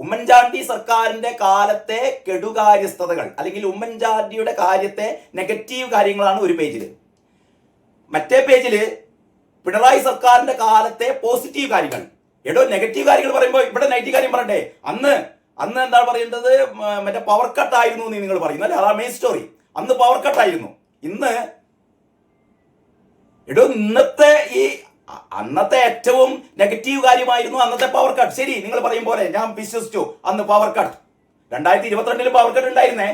ഉമ്മൻചാണ്ടി സർക്കാരിന്റെ കാലത്തെ കെടുകാര്യസ്ഥതകൾ അല്ലെങ്കിൽ ഉമ്മൻചാണ്ടിയുടെ കാര്യത്തെ നെഗറ്റീവ് കാര്യങ്ങളാണ് ഒരു പേജിൽ. മറ്റേ പേജിൽ പിണറായി സർക്കാരിന്റെ കാലത്തെ പോസിറ്റീവ് കാര്യങ്ങൾ. എടോ, നെഗറ്റീവ് കാര്യങ്ങൾ പറയുമ്പോൾ ഇവിടെ നെഗറ്റീവ് കാര്യം പറയണ്ടേ? അന്ന് എന്താണ് പറയുന്നത്, മറ്റേ പവർ കട്ട് ആയിരുന്നു എന്ന് നിങ്ങൾ പറയുന്നു അല്ലെ? അതാണ് മെയിൻ സ്റ്റോറി. അന്ന് പവർ കട്ട് ആയിരുന്നു. ഇന്ന് ഇന്നത്തെ അന്നത്തെ ഏറ്റവും നെഗറ്റീവ് കാര്യമായിരുന്നു അന്നത്തെ പവർ കട്ട്. ശരി, നിങ്ങൾ പറയും പോലെ ഞാൻ വിശ്വസിച്ചു അന്ന് പവർ കട്ട്. 2022 പവർ കട്ട് ഉണ്ടായിരുന്നേ.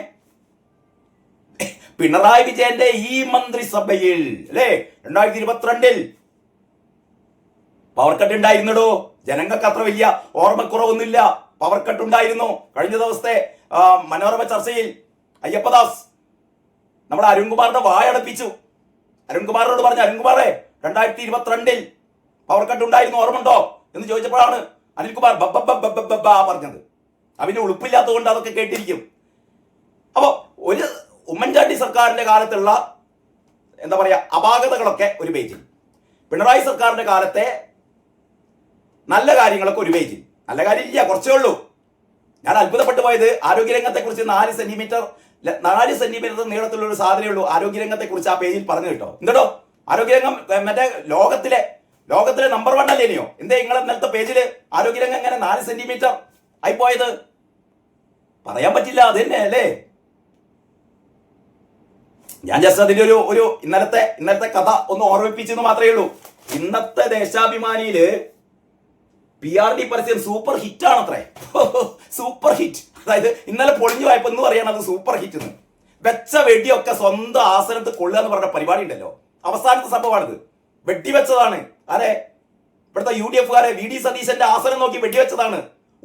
പിണറായി വിജയന്റെ ഈ മന്ത്രിസഭയിൽ അല്ലേ 2022 പവർ കട്ട് ഉണ്ടായിരുന്നടോ. ജനങ്ങൾക്ക് അത്ര വലിയ ഓർമ്മക്കുറവൊന്നുമില്ല. പവർ കട്ട് ഉണ്ടായിരുന്നു. കഴിഞ്ഞ ദിവസത്തെ മനോരമ ചർച്ചയിൽ അയ്യപ്പദാസ് നമ്മുടെ അരുൺകുമാറിന്റെ വായടപ്പിച്ചു. അരുൺകുമാറിനോട് പറഞ്ഞു, അരുൺകുമാറെ 2022 പവർ കട്ട് ഉണ്ടായിരുന്നു, ഓർമ്മണ്ടോ എന്ന് ചോദിച്ചപ്പോഴാണ് അനിൽകുമാർ പറഞ്ഞത്. അവന് ഉളുപ്പില്ലാത്തത് കൊണ്ട് അതൊക്കെ കേട്ടിരിക്കും. അപ്പോ ഒരു ഉമ്മൻചാണ്ടി സർക്കാരിന്റെ കാലത്തുള്ള എന്താ പറയാ അപാകതകളൊക്കെ ഒരു പേജിൽ, പിണറായി സർക്കാരിന്റെ കാലത്തെ നല്ല കാര്യങ്ങളൊക്കെ ഒരു പേജിൽ. നല്ല കാര്യം ഇല്ല, കുറച്ചേ ഉള്ളൂ. ഞാൻ അത്ഭുതപ്പെട്ടു പോയത് ആരോഗ്യരംഗത്തെ കുറിച്ച് 4 സെന്റിമീറ്റർ നീളത്തിലുള്ള ഒരു സാധനമേ ഉള്ളൂ ആരോഗ്യരംഗത്തെ കുറിച്ച് ആ പേജിൽ പറഞ്ഞു കേട്ടോ. എന്തോ ആരോഗ്യരംഗം മറ്റേ ലോകത്തിലെ നമ്പർ 1 അല്ലേനെയോ? എന്തേ നിങ്ങളെ ഇന്നലത്തെ പേജില് ആരോഗ്യരംഗം എങ്ങനെ 4 സെന്റിമീറ്റർ ആയിപ്പോയത്? പറയാൻ പറ്റില്ല, അത് തന്നെ അല്ലേ. ഞാൻ ജസ്റ്റ് അതിന്റെ ഒരു ഇന്നലത്തെ കഥ ഒന്ന് ഓർമ്മിപ്പിച്ചെന്ന് മാത്രമേ ഉള്ളൂ. ഇന്നത്തെ ദേശാഭിമാനിയില് PRD പരസ്യം സൂപ്പർ ഹിറ്റ് ആണത്രേ. Super hit. അതായത് ഇന്നലെ പൊളിഞ്ഞു പോയപ്പോ എന്ന് പറയണം അത് സൂപ്പർ ഹിറ്റ് എന്ന്. വെച്ച വെടിയൊക്കെ സ്വന്തം ആസനത്ത് കൊള്ളുക എന്ന് പറഞ്ഞ പരിപാടി ഉണ്ടല്ലോ, അവസാനത്തെ സംഭവമാണിത്. വെടിവെച്ചതാണ്. ആരെ? ഇവിടുത്തെ UDF-കാരെ VD സതീശന്റെ ആസനം നോക്കി വെടിവെച്ചതാണ്.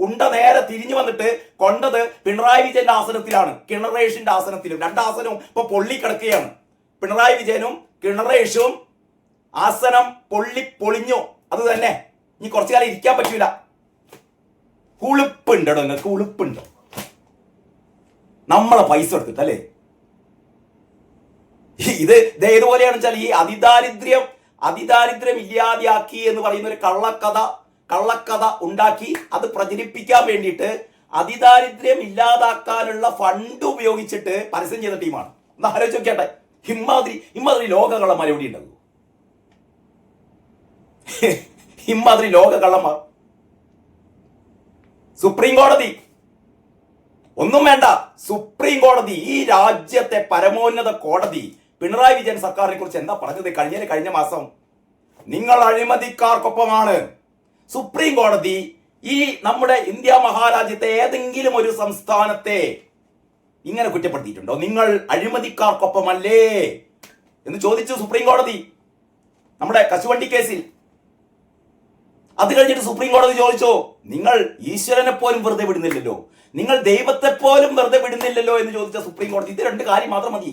ഉണ്ട നേരെ തിരിഞ്ഞു വന്നിട്ട് കൊണ്ടത് പിണറായി വിജയന്റെ ആസനത്തിലാണ്, കിണറേഷിന്റെ ആസനത്തിലും. 2 ആസനവും ഇപ്പൊ പൊള്ളിക്കിടക്കുകയാണ്. പിണറായി വിജയനും കിണറേഷും ആസനം പൊളിഞ്ഞു. അത് തന്നെ ഇനി കുറച്ചു കാലം ഇരിക്കാൻ പറ്റൂല. ഉളുപ്പുണ്ടോ നിങ്ങൾക്ക്? ഉളുപ്പുണ്ടോ? നമ്മളെ പൈസ എടുത്തിട്ടല്ലേ ഇത് ഇതുപോലെയാണെന്ന് വെച്ചാൽ ഈ അതിദാരിദ്ര്യം ഇല്ലാതെയാക്കി എന്ന് പറയുന്ന ഒരു കള്ളക്കഥ ഉണ്ടാക്കി അത് പ്രചരിപ്പിക്കാൻ വേണ്ടിയിട്ട് അതിദാരിദ്ര്യം ഇല്ലാതാക്കാനുള്ള ഫണ്ട് ഉപയോഗിച്ചിട്ട് പരസ്യം ചെയ്ത ടീമാണ്. ഒന്ന് ആലോചിച്ച് നോക്കിയാട്ടെ. ഇമ്മാതിരി ലോകകള്ളന്മാർ എവിടെ ഉണ്ടാകും? ഇമ്മാതിരി ലോകകള്ളന്മാർ. സുപ്രീം കോടതി ഒന്നും വേണ്ട. സുപ്രീം കോടതി, ഈ രാജ്യത്തെ പരമോന്നത കോടതി പിണറായി വിജയൻ സർക്കാരിനെ കുറിച്ച് എന്താ പറഞ്ഞത്? കഴിഞ്ഞ മാസം നിങ്ങൾ അഴിമതിക്കാർക്കൊപ്പമാണ്. സുപ്രീം കോടതി ഈ നമ്മുടെ ഇന്ത്യ മഹാരാജ്യത്തെ ഏതെങ്കിലും ഒരു സംസ്ഥാനത്തെ ഇങ്ങനെ കുറ്റപ്പെടുത്തിയിട്ടുണ്ടോ? നിങ്ങൾ അഴിമതിക്കാർക്കൊപ്പമല്ലേ എന്ന് ചോദിച്ചു സുപ്രീം കോടതി നമ്മുടെ കശുവണ്ടി കേസിൽ. അത് കഴിഞ്ഞിട്ട് സുപ്രീം കോടതി ചോദിച്ചോ, നിങ്ങൾ ഈശ്വരനെ പോലും വെറുതെ വിടുന്നില്ലല്ലോ, നിങ്ങൾ ദൈവത്തെ പോലും വെറുതെ വിടുന്നില്ലല്ലോ എന്ന് ചോദിച്ച സുപ്രീം കോടതി. ഇത് 2 കാര്യം മാത്രം മതി.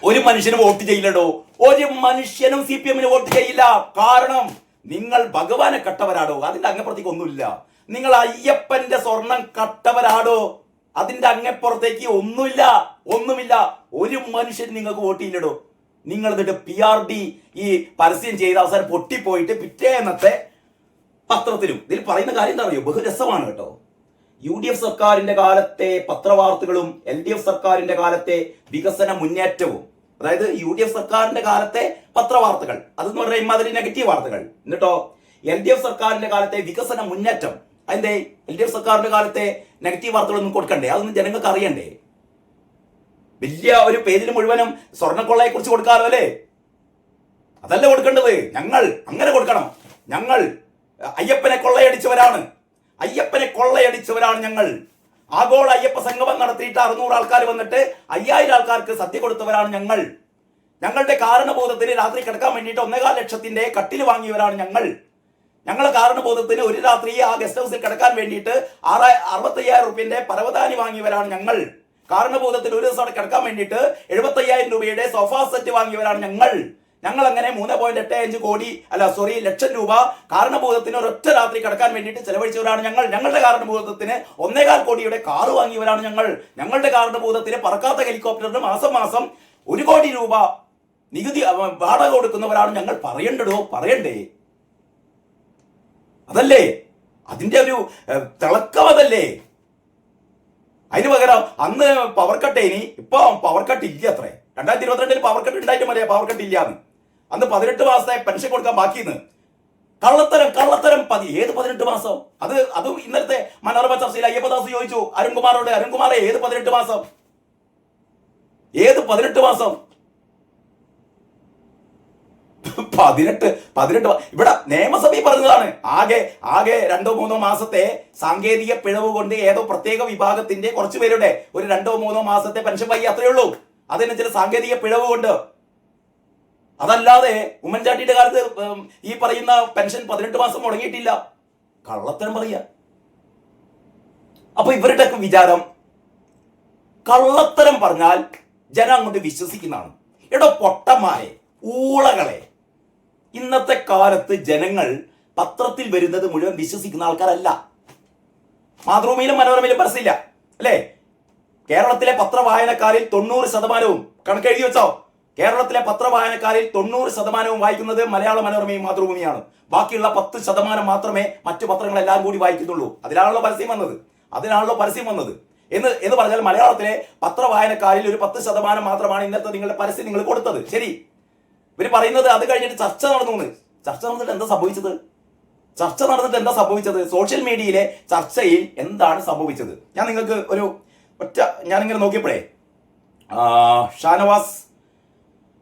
ഒരു മനുഷ്യനും വോട്ട് ചെയ്യില്ലടോ. ഒരു മനുഷ്യനും CPM-ന് വോട്ട് ചെയ്യില്ല. കാരണം നിങ്ങൾ ഭഗവാനെ കട്ടവരാടോ, അതിന്റെ അങ്ങപ്പുറത്തേക്ക് ഒന്നുമില്ല. നിങ്ങൾ അയ്യപ്പന്റെ സ്വർണം കട്ടവരാടോ, അതിന്റെ അങ്ങപ്പുറത്തേക്ക് ഒന്നുമില്ല. ഒരു മനുഷ്യൻ നിങ്ങൾക്ക് വോട്ട് ചെയ്യില്ലടോ. നിങ്ങൾ എന്നിട്ട് PRD ഈ പരസ്യം ചെയ്ത അവസാനം പൊട്ടിപ്പോയിട്ട് പിറ്റേന്നത്തെ പത്രത്തിലും ഇതിൽ പറയുന്ന കാര്യം എന്താ അറിയോ? ബഹുരസമാണ് കേട്ടോ. UDF സർക്കാരിന്റെ കാലത്തെ പത്രവാർത്തകളും LDF സർക്കാരിന്റെ കാലത്തെ വികസന മുന്നേറ്റവും, അതായത് UDF സർക്കാരിന്റെ കാലത്തെ പത്രവാർത്തകൾ അതെന്ന് പറഞ്ഞാൽ ഇമാതിരി നെഗറ്റീവ് വാർത്തകൾ. എന്നിട്ടോ LDF സർക്കാരിന്റെ കാലത്തെ വികസന മുന്നേറ്റം, അതിന്റെ LDF സർക്കാരിന്റെ കാലത്തെ നെഗറ്റീവ് വാർത്തകളൊന്നും കൊടുക്കണ്ടേ? അതൊന്നും ജനങ്ങൾക്ക് അറിയണ്ടേ? വലിയ ഒരു പേജിൽ മുഴുവനും സ്വർണ്ണക്കൊള്ളയെ കുറിച്ച് കൊടുക്കാമല്ലോ അല്ലേ? അതല്ല കൊടുക്കേണ്ടത്. ഞങ്ങൾ അങ്ങനെ കൊടുക്കണം. ഞങ്ങൾ അയ്യപ്പനെ കൊള്ളയടിച്ചവരാണ് ഞങ്ങൾ. ആഗോള അയ്യപ്പ സംഗമം നടത്തിയിട്ട് 600 ആൾക്കാർ വന്നിട്ട് 5000 ആൾക്കാർക്ക് സദ്യ കൊടുത്തവരാണ് ഞങ്ങൾ. ഞങ്ങളുടെ കാരണബോധത്തിന് രാത്രി കിടക്കാൻ വേണ്ടിയിട്ട് 1.25 ലക്ഷത്തിന്റെ കട്ടിൽ വാങ്ങിയവരാണ് ഞങ്ങൾ. ഞങ്ങളുടെ കാരണബോധത്തിന് ഒരു രാത്രി ആ ഗസ്റ്റ് ഹൗസിൽ കിടക്കാൻ വേണ്ടിയിട്ട് 65,000 രൂപയുടെ പരവതാനി വാങ്ങിയവരാണ് ഞങ്ങൾ. കാരണബോധത്തിൽ ഒരു ദിവസം അവിടെ കിടക്കാൻ വേണ്ടിയിട്ട് 75,000 രൂപയുടെ സോഫ സെറ്റ് വാങ്ങിയവരാണ് ഞങ്ങൾ അങ്ങനെ 3.85 ലക്ഷം രൂപ കാരണബോധത്തിന് ഒരൊറ്റ രാത്രി കിടക്കാൻ വേണ്ടിയിട്ട് ചെലവഴിച്ചവരാണ് ഞങ്ങൾ. ഞങ്ങളുടെ കാരണബോധത്തിന് 1.25 കോടിയുടെ കാറ് വാങ്ങിയവരാണ് ഞങ്ങൾ. ഞങ്ങളുടെ കാരണബോധത്തിന് പറക്കാത്ത ഹെലികോപ്റ്ററിന് മാസം 1 കോടി രൂപ നികുതി വാടക കൊടുക്കുന്നവരാണ് ഞങ്ങൾ. പറയണ്ടേ? അതല്ലേ അതിന്റെ ഒരു തിളക്കം അതല്ലേ. അതിന് പകരം അന്ന് പവർ കട്ടേനി, ഇപ്പൊ പവർ കട്ട് ഇല്ല. അത്രേ 2022 പവർ കട്ട് ഉണ്ടായിട്ട് മതിയാ, പവർ കട്ട് ഇല്ലാന്ന്. അന്ന് 18 മാസത്തെ പെൻഷൻ കൊടുക്കാൻ ബാക്കിന്ന്. കള്ളത്തരം ഏത് 18 മാസം? അതും ഇന്നലത്തെ മനോരമ ചർച്ചയിൽ അയ്യപ്പദാസ് ചോദിച്ചു അരുൺകുമാറോട്, അരുൺകുമാറെ ഏത് 18 മാസം? ഏത് 18 മാസം? 18 ഇവിടെ നിയമസഭയിൽ പറഞ്ഞതാണ്. ആകെ 2-3 മാസത്തെ സാങ്കേതിക പിഴവ് കൊണ്ട് ഏതോ പ്രത്യേക വിഭാഗത്തിന്റെ കുറച്ചു പേരുടെ ഒരു 2-3 മാസത്തെ പെൻഷൻ വൈകി, അത്രയേ ഉള്ളൂ. അതിന് ചില സാങ്കേതിക പിഴവ് കൊണ്ട്. അതല്ലാതെ ഉമ്മൻചാണ്ടിയുടെ കാലത്ത് ഈ പറയുന്ന പെൻഷൻ 18 മാസം മുടങ്ങിയിട്ടില്ല. കള്ളത്തരം പറയാ. അപ്പൊ ഇവരുടെ വിചാരം കള്ളത്തരം പറഞ്ഞാൽ ജനം അങ്ങോട്ട് വിശ്വസിക്കുന്നതാണ്. എടോ പൊട്ടന്മാരെ, ഊളകളെ, ഇന്നത്തെ കാലത്ത് ജനങ്ങൾ പത്രത്തിൽ വരുന്നത് മുഴുവൻ വിശ്വസിക്കുന്ന ആൾക്കാരല്ല. മാതൃഭൂമിയിലും മനോരമയിലും പരസ്യമില്ല അല്ലേ? കേരളത്തിലെ പത്രവായനക്കാരിൽ 90% കണക്കെഴുതി വെച്ചോ. കേരളത്തിലെ പത്രവായനക്കാരിൽ 90% വായിക്കുന്നത് മലയാള മനോരമയും മാതൃഭൂമിയാണ്. ബാക്കിയുള്ള 10% മാത്രമേ മറ്റു പത്രങ്ങളെല്ലാം കൂടി വായിക്കുന്നുള്ളൂ. അതിനാണല്ലോ പരസ്യം വന്നത്. എന്ന് പറഞ്ഞാൽ മലയാളത്തിലെ പത്രവായനക്കാരിൽ ഒരു 10% മാത്രമാണ് ഇന്നത്തെ നിങ്ങളുടെ പരസ്യം നിങ്ങൾ കൊടുത്തത്. ശരി, ഇവര് പറയുന്നത് അത് കഴിഞ്ഞിട്ട് ചർച്ച നടന്നിട്ട് എന്താ സംഭവിച്ചത്? സോഷ്യൽ മീഡിയയിലെ ചർച്ചയിൽ എന്താണ് സംഭവിച്ചത്? ഞാൻ നിങ്ങൾക്ക് ഞാനിങ്ങനെ നോക്കിയപ്പോഴേ ഷാനവാസ്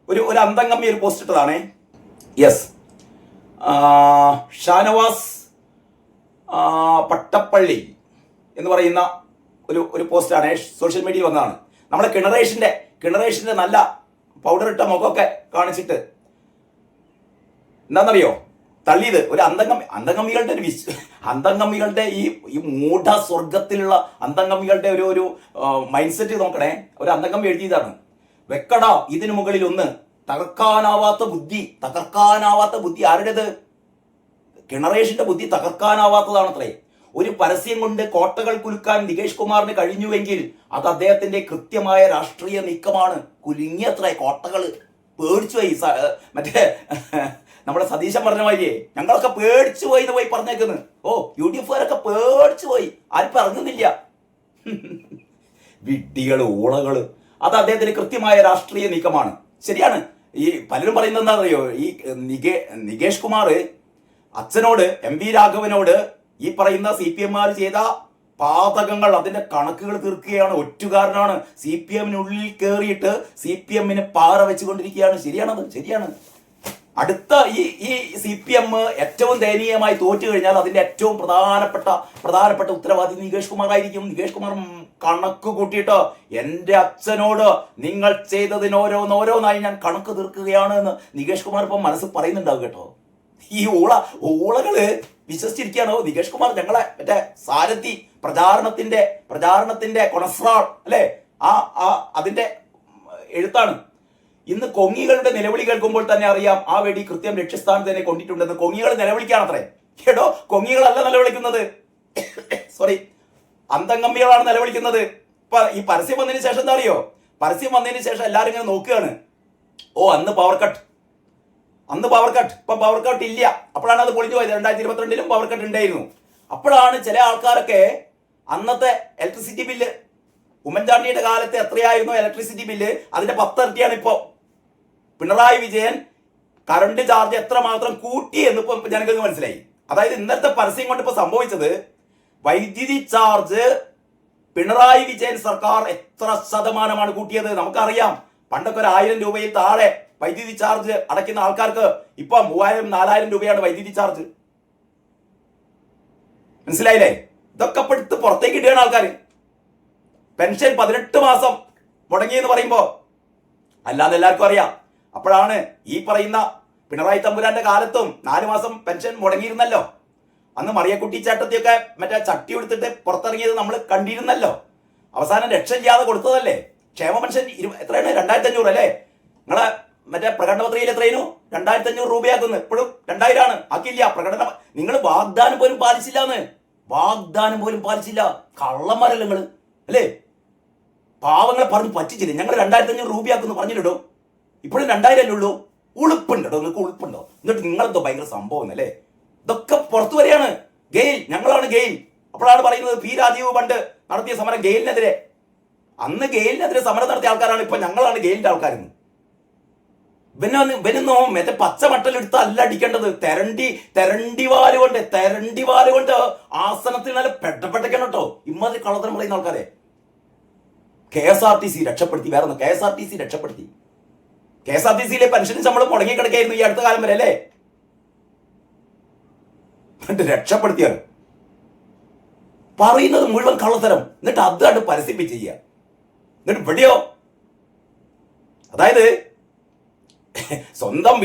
ഒരു അന്തംഗമ്മി ഒരു പോസ്റ്റ് ഇട്ടതാണേ. യെസ്, ഷാനവാസ് പട്ടപ്പള്ളി എന്ന് പറയുന്ന ഒരു പോസ്റ്റാണ് സോഷ്യൽ മീഡിയയിൽ വന്നതാണ്. നമ്മുടെ കിണറേഷന്റെ നല്ല പൗഡർ ഇട്ട മുഖമൊക്കെ കാണിച്ചിട്ട് എന്താണെന്നറിയോ തള്ളിയത്? ഒരു അന്തംഗമ്മികളുടെ ഈ മൂഢ സ്വർഗത്തിലുള്ള അന്തംഗമ്മികളുടെ ഒരു മൈൻഡ് സെറ്റ് നോക്കണേ. ഒരു അന്തംഗമ്മി എഴുതിയതാണ്, വെക്കടാ ഇതിനു മുകളിൽ ഒന്ന്, തകർക്കാനാവാത്ത ബുദ്ധി. ആരുടേത്? കിണറേഷന്റെ ബുദ്ധി തകർക്കാനാവാത്തതാണത്രേ. ഒരു പരസ്യം കൊണ്ട് കോട്ടകൾ കുലുക്കാൻ നികേഷ് കുമാറിന് കഴിഞ്ഞുവെങ്കിൽ അത് അദ്ദേഹത്തിന്റെ കൃത്യമായ രാഷ്ട്രീയ നീക്കമാണ്. കുലുങ്ങിയത്രേ കോട്ടകള്, പേടിച്ചു പോയി. മറ്റേ നമ്മുടെ സതീശൻ പറഞ്ഞ മാതിരിയെ ഞങ്ങളൊക്കെ പേടിച്ചു പോയി എന്ന് പോയി പറഞ്ഞേക്കുന്നു. UDF-കാരൊക്കെ പേടിച്ചു പോയി, ആരും പറഞ്ഞില്ല. വിഡ്ഢികള്, ഊളകള്. അത് അദ്ദേഹത്തിന് കൃത്യമായ രാഷ്ട്രീയ നീക്കമാണ്. ശരിയാണ്. ഈ പലരും പറയുന്നത് എന്താണെന്നറിയോ? ഈ നികേഷ് കുമാർ അച്ഛനോട്, MV രാഘവനോട് ഈ പറയുന്ന CPM ചെയ്ത പാതകങ്ങൾ, അതിന്റെ കണക്കുകൾ തീർക്കുകയാണ്. ഒറ്റുകാരനാണ്. CPM-നുള്ളിൽ കയറിയിട്ട് CPM-ന് പാറ വെച്ചുകൊണ്ടിരിക്കുകയാണ്. ശരിയാണ്. അടുത്ത ഈ CPM ഏറ്റവും ദയനീയമായി തോറ്റു കഴിഞ്ഞാൽ അതിന്റെ ഏറ്റവും പ്രധാനപ്പെട്ട ഉത്തരവാദി നികേഷ് കുമാർ ആയിരിക്കും. നികേഷ് കുമാർ കണക്ക് കൂട്ടിയിട്ട് എന്റെ അച്ഛനോട് നിങ്ങൾ ചെയ്തതിന് ഓരോന്നായി ഞാൻ കണക്ക് തീർക്കുകയാണ് എന്ന് നികേഷ് കുമാർ ഇപ്പം മനസ്സിൽ പറയുന്നുണ്ടാവും കേട്ടോ. ഈ ഊളകള് വിശ്വസിച്ചിരിക്കുകയാണോ? നികേഷ് കുമാർ ഞങ്ങളെ മറ്റേ സാരഥി, പ്രചാരണത്തിന്റെ കൊണസ്രാൾ അല്ലെ, അതിന്റെ എഴുത്താണ്. ഇന്ന് കൊങ്ങികളുടെ നിലവിളി കേൾക്കുമ്പോൾ തന്നെ അറിയാം ആ വെടി കൃത്യം ലക്ഷ്യസ്ഥാനത്ത് തന്നെ കൊണ്ടിട്ടുണ്ടെന്ന്. കൊങ്ങികൾ നിലവിളിക്കാണത്രേ. കേട്ടോ, കൊങ്ങികളല്ല നിലവിളിക്കുന്നത്, സോറി, അന്തംഗമ്മികളാണ് നിലവിളിക്കുന്നത്. ഇപ്പൊ ഈ പരസ്യം വന്നതിന് ശേഷം എന്താ അറിയോ? പരസ്യം വന്നതിന് ശേഷം എല്ലാവരും ഇങ്ങനെ നോക്കുകയാണ്. അന്ന് പവർ കട്ട്, ഇപ്പൊ പവർ കട്ട് ഇല്ല. അപ്പോഴാണ് അത് പൊളിഞ്ഞു പോയത്. 2022 പവർ കട്ട് ഉണ്ടായിരുന്നു. അപ്പോഴാണ് ചില ആൾക്കാരൊക്കെ അന്നത്തെ ഇലക്ട്രിസിറ്റി ബില്ല്, ഉമ്മൻചാണ്ടിയുടെ കാലത്ത് എത്രയായിരുന്നു ഇലക്ട്രിസിറ്റി ബില്ല്, അതിന്റെ 10 ഇരട്ടിയാണ് ഇപ്പോ. പിണറായി വിജയൻ കറണ്ട് ചാർജ് എത്രമാത്രം കൂട്ടി എന്ന് ഇപ്പൊ ജനങ്ങൾക്ക് മനസ്സിലായി. അതായത് ഇന്നത്തെ പരസ്യം കൊണ്ട് ഇപ്പൊ സംഭവിച്ചത്, വൈദ്യുതി ചാർജ് പിണറായി വിജയൻ സർക്കാർ എത്ര ശതമാനമാണ് കൂട്ടിയത് നമുക്കറിയാം. പണ്ടൊക്കെ 1000 രൂപയിൽ താഴെ വൈദ്യുതി ചാർജ് അടയ്ക്കുന്ന ആൾക്കാർക്ക് ഇപ്പൊ 3000-4000 രൂപയാണ് വൈദ്യുതി ചാർജ്. മനസ്സിലായില്ലേ? ഇതൊക്കെ എടുത്ത് പുറത്തേക്ക് ഇടുകയാണ് ആൾക്കാർ. പെൻഷൻ 18 മാസം മുടങ്ങിയെന്ന് പറയുമ്പോ അല്ലാതെ എല്ലാവർക്കും അറിയാം. അപ്പോഴാണ് ഈ പറയുന്ന പിണറായി തമ്പുരാന്റെ കാലത്തും 4 മാസം പെൻഷൻ മുടങ്ങിയിരുന്നല്ലോ. അന്ന് മറിയക്കുട്ടി ചേട്ടത്തിയൊക്കെ മറ്റേ ചട്ടി എടുത്തിട്ട് പുറത്തിറങ്ങിയത് നമ്മൾ കണ്ടിരുന്നല്ലോ. അവസാനം രക്ഷയില്ലാതെ കൊടുത്തതല്ലേ ക്ഷേമ പെൻഷൻ. എത്രയാണ്? 2500 അല്ലേ? നിങ്ങളെ മറ്റേ പ്രകടനപത്രികയിൽ എത്രയായിരുന്നു? 2500 രൂപയാക്കുന്നു. ഇപ്പോഴും 2000 ആണ്. ആക്കിയില്ല. പ്രകടനം നിങ്ങൾ വാഗ്ദാനം പോലും പാലിച്ചില്ല. കള്ളന്മാരല്ലേ നിങ്ങൾ അല്ലേ? പാവങ്ങളെ പറഞ്ഞ് പറ്റിച്ചില്ലേ? ഞങ്ങൾ 2500 രൂപയാക്കുന്നു പറഞ്ഞിട്ടോ. ഇപ്പോഴും 2000 അല്ലേ ഉള്ളൂ. ഉളുപ്പുണ്ടോ നിങ്ങൾക്ക്? ഉളുപ്പുണ്ടോ? എന്നിട്ട് നിങ്ങളെന്തോ ഭയങ്കര സംഭവം അല്ലേ? ഇതൊക്കെ പുറത്തു വരികയാണ്. ഗെയിൽ, ഞങ്ങളാണ് ഗെയിൽ. അപ്പോഴാണ് പറയുന്നത് പി രാജീവ് പണ്ട് നടത്തിയ സമരം ഗെയിലിനെതിരെ. അന്ന് ഗെയിലിനെതിരെ സമരം നടത്തിയ ആൾക്കാരാണ് ഇപ്പൊ ഞങ്ങളാണ് ഗെയിലിന്റെ ആൾക്കാരെന്ന്. ഇവനൊന്നോ മറ്റേ പച്ചമട്ടലെടുത്ത് അല്ല അടിക്കേണ്ടത്, തെരണ്ടിവാല് കൊണ്ട് ആസനത്തിൽ നല്ല പെട്ടപ്പെട്ടയ്ക്കണം കേട്ടോ. ഇമ്മാതിരി കള്ളത്തരം പറയുന്ന ആൾക്കാരെ KSRTC രക്ഷപ്പെടുത്തി. വേറെ ഒന്നും, KSRTC രക്ഷപ്പെടുത്തി. KSRTCയിലെ പെൻഷനും ശമ്പളം മുടങ്ങി കിടക്കായിരുന്നു ഈ അടുത്ത കാലം വരെ അല്ലേ. രക്ഷപ്പെടുത്തിയാണ് പറയുന്നത് മുഴുവൻ കള്ളത്തരം. എന്നിട്ട് അതാണ് പരസ്യപ്പിച്ച് ചെയ്യുക. എന്നിട്ട് ഇവിടെയോ, അതായത് സ്വന്തം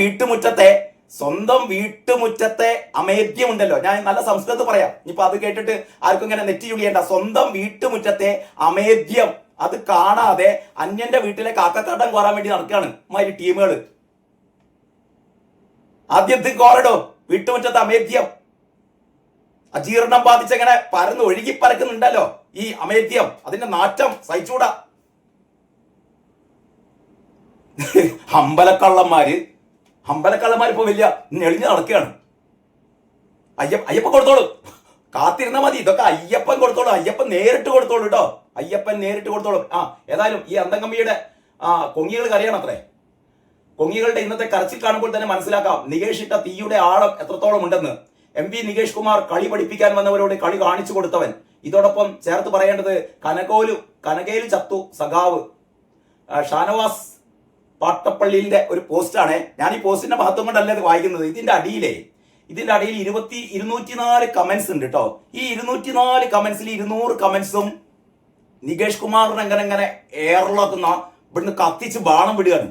വീട്ടുമുറ്റത്തെ അമേദ്യമുണ്ടല്ലോ. ഞാൻ നല്ല സംസ്കൃതത്തിൽ പറയാം, ഇനിയിപ്പോ അത് കേട്ടിട്ട് ആർക്കും ഇങ്ങനെ നെറ്റി ചുളിയണ്ട. സ്വന്തം വീട്ടുമുറ്റത്തെ അമേദ്യം അത് കാണാതെ അന്യന്റെ വീട്ടിലെ കാക്കക്കാട്ടം കോരാൻ വേണ്ടി നടക്കുകയാണ് മാതിരി ടീമുകൾ. ആദ്യത്തെ കോറിഡോ വീട്ടുമുറ്റത്തെ അമേദ്യം അജീർണം ബാധിച്ചങ്ങനെ പരന്ന് ഒഴുകി പരക്കുന്നുണ്ടല്ലോ ഈ അമേദ്യം. അതിന്റെ നാറ്റം സഹിച്ചൂടാ. അമ്പലക്കള്ളന്മാര് ഇപ്പൊ വലിയ ഞെളിഞ്ഞ് നടക്കുകയാണ്. അയ്യപ്പൻ കൊടുത്തോളൂ, കാത്തിരുന്നാ മതി. ഇതൊക്കെ അയ്യപ്പൻ കൊടുത്തോളൂ, അയ്യപ്പൻ നേരിട്ട് കൊടുത്തോളൂ കേട്ടോ. അയ്യപ്പൻ നേരിട്ട് കൊടുത്തോളും. ഏതായാലും ഈ അന്തംകമ്മിയുടെ കൊങ്ങികൾ കരയണം അത്രേ. കൊങ്ങികളുടെ ഇന്നത്തെ കരച്ചിൽ കാണുമ്പോൾ തന്നെ മനസ്സിലാക്കാം നികേഷ് ഇട്ട തീയുടെ ആഴം എത്രത്തോളം ഉണ്ടെന്ന്. MV നികേഷ് കുമാർ കളി പഠിപ്പിക്കാൻ വന്നവരോട് കളി കാണിച്ചു കൊടുത്തവൻ. ഇതോടൊപ്പം ചേർത്ത് പറയേണ്ടത് കനകേല് ചത്തു സഖാവ് ഷാനവാസ് പാട്ടപ്പള്ളിയുടെ ഒരു പോസ്റ്റാണ്. ഞാൻ ഈ പോസ്റ്റിന്റെ മഹത്വം കൊണ്ടല്ല ഇത് വായിക്കുന്നത്. ഇതിന്റെ അടിയിൽ 204 കമന്റ്സ് ഉണ്ട് കേട്ടോ. ഈ 204 കമന്റ്സിൽ 200 കമന്റ്സും നികേഷ് കുമാറിനെ എങ്ങനെ എയറിലാക്കുന്ന ഇവിടുന്ന് കത്തിച്ച് ബാണം വിടുകയാണ്.